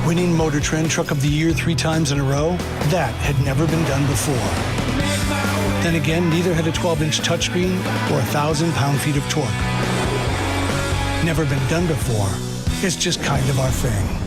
Winning Motor Trend Truck of the Year 3 times in a row? That had never been done before. Then again, neither had a 12-inch touchscreen or 1,000 pound-feet of torque. Never been done before. It's just kind of our thing.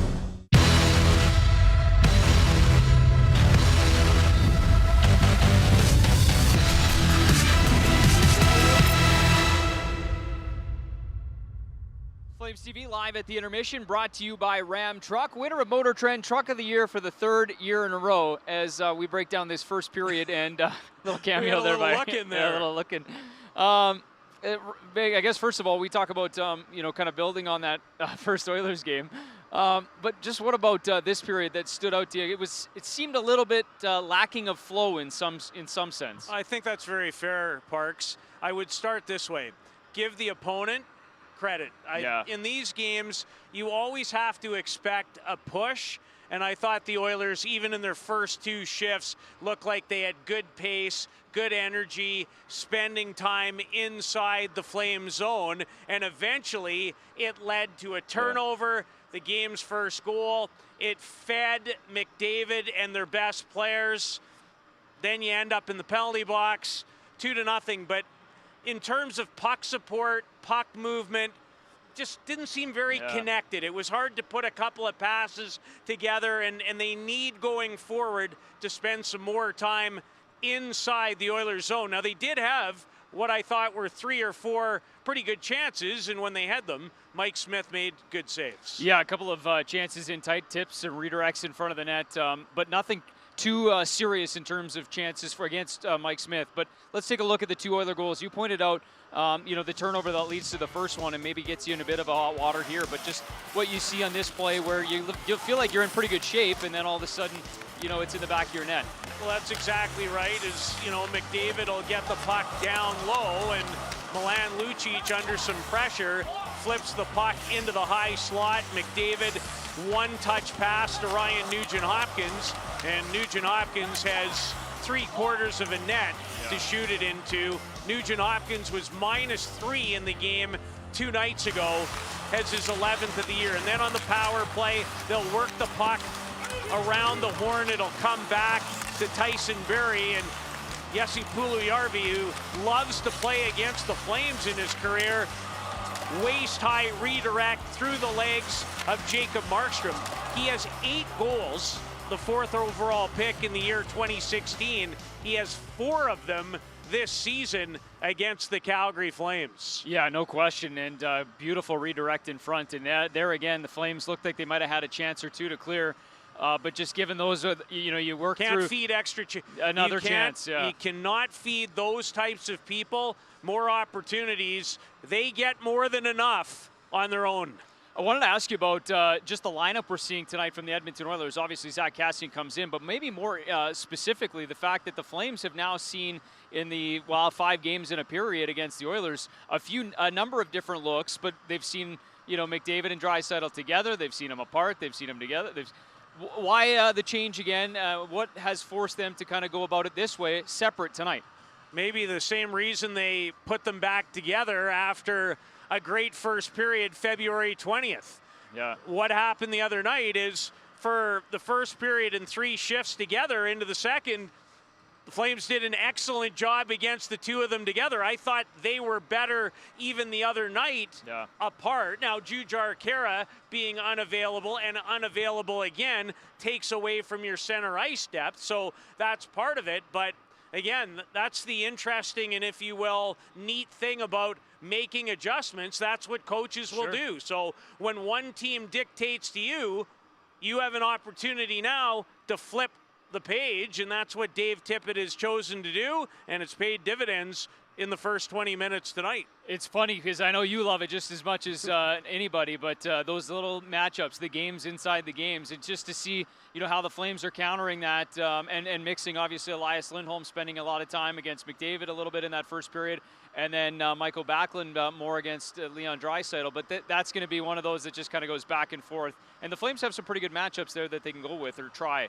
Flames TV live at the Intermission, brought to you by Ram Truck, winner of Motor Trend Truck of the Year for the 3rd year in a row. As we break down this first period, and little cameo there by look in there. a little look in. I guess first of all, we talk about kind of building on that first Oilers game. But just what about this period that stood out to you? It seemed a little bit lacking of flow in some sense. I think that's very fair, Parks. I would start this way: give the opponent credit. In these games, you always have to expect a push, and I thought the Oilers, even in their first 2 shifts, looked like they had good pace, good energy, spending time inside the Flame zone, and eventually it led to a turnover, the game's first goal. It fed McDavid and their best players. Then you end up in the penalty box, 2-0, but in terms of puck support, puck movement, just didn't seem very connected. It was hard to put a couple of passes together, and they need going forward to spend some more time inside the Oilers zone. Now, they did have what I thought were 3 or 4 pretty good chances, and when they had them, Mike Smith made good saves. Yeah, a couple of chances in tight tips and redirects in front of the net, but nothing too serious in terms of chances against Mike Smith. But let's take a look at the 2 Oiler goals. You pointed out, the turnover that leads to the first one and maybe gets you in a bit of a hot water here. But just what you see on this play where you feel like you're in pretty good shape, and then all of a sudden, it's in the back of your net. Well, that's exactly right. McDavid will get the puck down low, and Milan Lucic, under some pressure, flips the puck into the high slot. McDavid, one-touch pass to Ryan Nugent-Hopkins, and Nugent-Hopkins has 3/4 of a net to shoot it into. Nugent-Hopkins was -3 in the game 2 nights ago, has his 11th of the year. And then on the power play, they'll work the puck around the horn. It'll come back to Tyson Barrie, and Jesse Pulujärvi, who loves to play against the Flames in his career, waist-high redirect through the legs of Jacob Markstrom. He has 8 goals, the 4th overall pick in the year 2016. He has 4 of them this season against the Calgary Flames. Yeah, no question, and beautiful redirect in front. And there again, the Flames looked like they might have had a chance or 2 to clear. But just given those, you work through. Can't feed extra another chance. Yeah. You cannot feed those types of people more opportunities. They get more than enough on their own. I wanted to ask you about just the lineup we're seeing tonight from the Edmonton Oilers. Obviously, Zach Kassian comes in, but maybe more specifically, the fact that the Flames have now seen in the 5 games in a period against the Oilers a number of different looks, but they've seen McDavid and Draisaitl together. They've seen them apart. They've seen them together. Why the change again? What has forced them to kind of go about it this way, separate tonight? Maybe the same reason they put them back together after a great first period, February 20th. Yeah. What happened the other night is, for the first period and 3 shifts together into the second, the Flames did an excellent job against the 2 of them together. I thought they were better even the other night apart. Now, Jujhar Khaira being unavailable and unavailable again takes away from your center ice depth, so that's part of it. But again, that's the interesting and, if you will, neat thing about making adjustments. That's what coaches will do. So when one team dictates to you, you have an opportunity now to flip the page, and that's what Dave Tippett has chosen to do, and it's paid dividends in the first 20 minutes tonight. It's funny because I know you love it just as much as anybody, but those little matchups, the games inside the games, it's just to see how the Flames are countering that and mixing, obviously, Elias Lindholm spending a lot of time against McDavid a little bit in that first period, and then Michael Backlund more against Leon Draisaitl. But that's going to be one of those that just kind of goes back and forth. And the Flames have some pretty good matchups there that they can go with or try.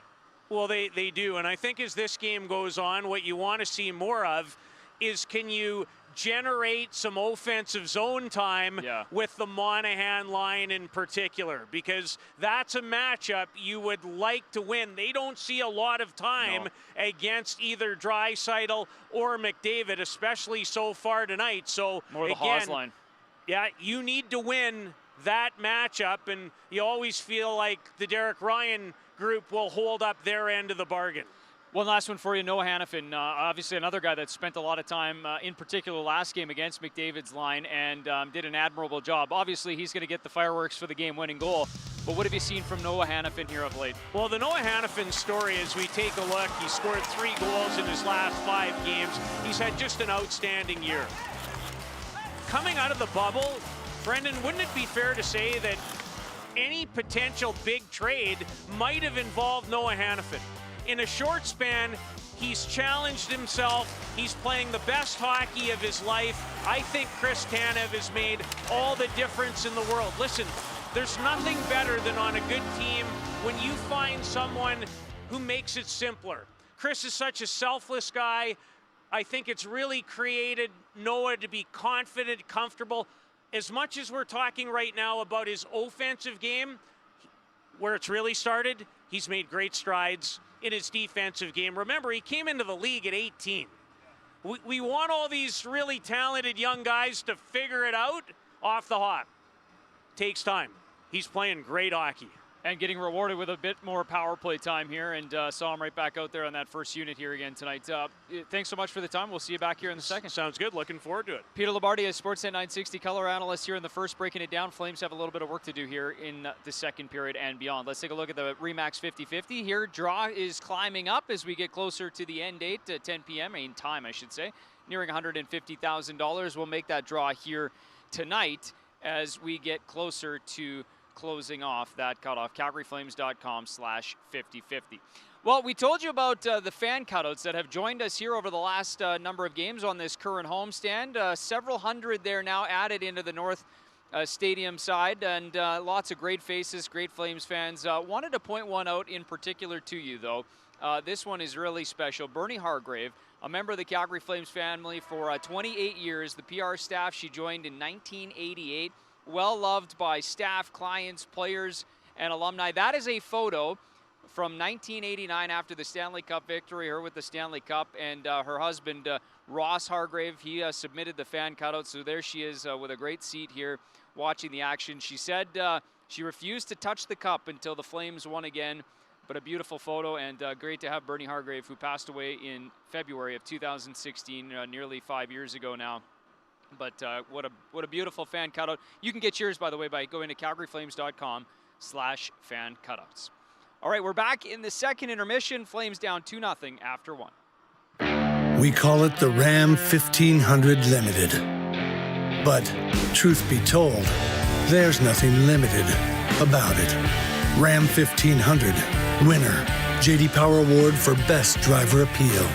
Well, they do, and I think as this game goes on, what you want to see more of is, can you generate some offensive zone time with the Monahan line in particular, because that's a matchup you would like to win. They don't see a lot of time against either Draisaitl or McDavid, especially so far tonight. So more the Haas line. Yeah, you need to win that matchup, and you always feel like the Derek Ryan group will hold up their end of the bargain. One last one for you, Noah Hanifin, obviously another guy that spent a lot of time, in particular last game against McDavid's line, and did an admirable job. Obviously, he's going to get the fireworks for the game-winning goal, but what have you seen from Noah Hanifin here of late? Well, the Noah Hanifin story, as we take a look, he scored 3 goals in his last 5 games. He's had just an outstanding year. Coming out of the bubble, Brendan, wouldn't it be fair to say that any potential big trade might have involved Noah Hanifin? In a short span, he's challenged himself. He's playing the best hockey of his life. I think Chris Tanev has made all the difference in the world. Listen, there's nothing better than on a good team when you find someone who makes it simpler. Chris is such a selfless guy. I think it's really created Noah to be confident, comfortable. As much as we're talking right now about his offensive game, where it's really started, he's made great strides in his defensive game. Remember, he came into the league at 18. We want all these really talented young guys to figure it out off the hop. Takes time. He's playing great hockey. And getting rewarded with a bit more power play time here, and saw him right back out there on that first unit here again tonight. Thanks so much for the time. We'll see you back here in the second. Sounds good. Looking forward to it. Peter Loubardias, Sportsnet 960 color analyst here in the first, breaking it down. Flames have a little bit of work to do here in the second period and beyond. Let's take a look at the Remax 50-50 here. Draw is climbing up as we get closer to the end date, 10 p.m. I should say. Nearing $150,000. We'll make that draw here tonight as we get closer to closing off that cutoff. CalgaryFlames.com/50-50. Well, we told you about the fan cutouts that have joined us here over the last number of games on this current homestand. Several hundred there now added into the North Stadium side, and lots of great faces, great Flames fans. Wanted to point one out in particular to you, though. This one is really special. Bernie Hargrave, a member of the Calgary Flames family for 28 years. The PR staff, she joined in 1988. Well loved by staff, clients, players, and alumni. That is a photo from 1989 after the Stanley Cup victory, her with the Stanley Cup, and her husband, Ross Hargrave. He submitted the fan cutout, so there she is with a great seat here watching the action. She said she refused to touch the cup until the Flames won again, but a beautiful photo, and great to have Bernie Hargrave, who passed away in February of 2016, nearly 5 years ago now. But what a beautiful fan cutout. You can get yours, by the way, by going to CalgaryFlames.com/fan cutouts. All right, we're back in the second intermission. Flames down 2-0 after 1. We call it the Ram 1500 Limited. But truth be told, there's nothing limited about it. Ram 1500, winner, J.D. Power Award for Best Driver Appeal.